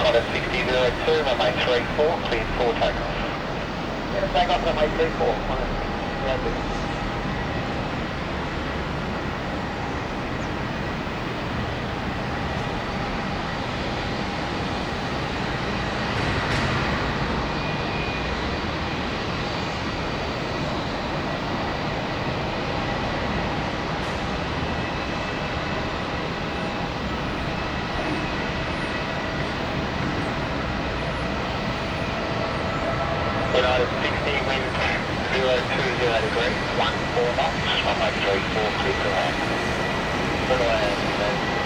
United 6002, runway 34, cleared for takeoff. Yeah, take off runway 34, yeah. United 60, wind 020 degrees, 14 knots, runway 34, clear to land. Good land,